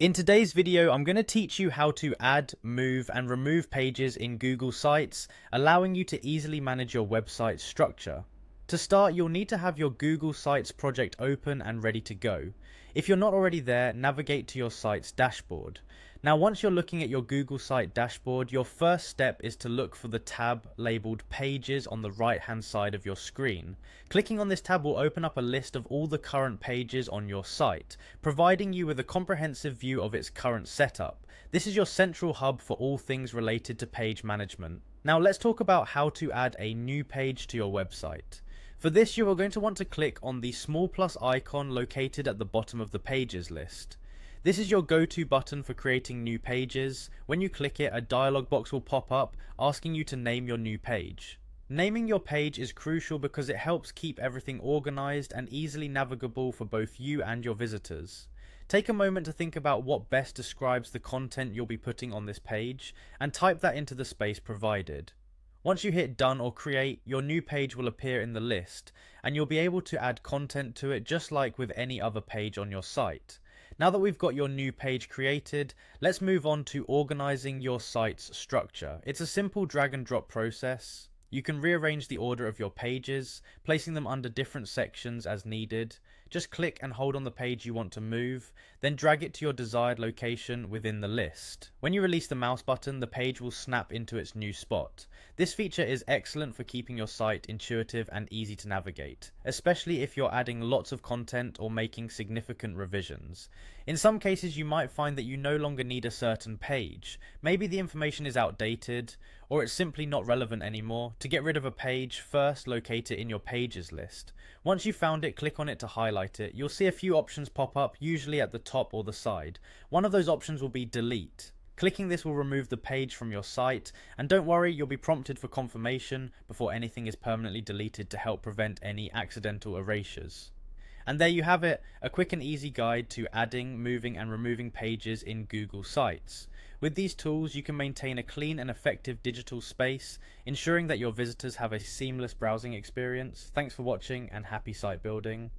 In today's video, I'm going to teach you how to add, move, and remove pages in Google Sites, allowing you to easily manage your website structure. To start, you'll need to have your Google Sites project open and ready to go. If you're not already there, navigate to your site's dashboard. Now, once you're looking at your Google Site dashboard, your first step is to look for the tab labeled Pages on the right-hand side of your screen. Clicking on this tab will open up a list of all the current pages on your site, providing you with a comprehensive view of its current setup. This is your central hub for all things related to page management. Now, let's talk about how to add a new page to your website. For this, you are going to want to click on the small plus icon located at the bottom of the Pages list. This is your go-to button for creating new pages. When you click it, a dialog box will pop up asking you to name your new page. Naming your page is crucial because it helps keep everything organized and easily navigable for both you and your visitors. Take a moment to think about what best describes the content you'll be putting on this page and type that into the space provided. Once you hit done or create, your new page will appear in the list and you'll be able to add content to it just like with any other page on your site. Now that we've got your new page created, let's move on to organizing your site's structure. It's a simple drag and drop process. You can rearrange the order of your pages, placing them under different sections as needed. Just click and hold on the page you want to move, then drag it to your desired location within the list. When you release the mouse button, the page will snap into its new spot. This feature is excellent for keeping your site intuitive and easy to navigate, especially if you're adding lots of content or making significant revisions. In some cases, you might find that you no longer need a certain page. Maybe the information is outdated, or it's simply not relevant anymore. To get rid of a page, first locate it in your pages list. Once you've found it, click on it to highlight it. You'll see a few options pop up, usually at the top or the side. One of those options will be delete. Clicking this will remove the page from your site, and don't worry, you'll be prompted for confirmation before anything is permanently deleted to help prevent any accidental erasures. And there you have it, a quick and easy guide to adding, moving and removing pages in Google Sites. With these tools, you can maintain a clean and effective digital space, ensuring that your visitors have a seamless browsing experience. Thanks for watching and happy site building.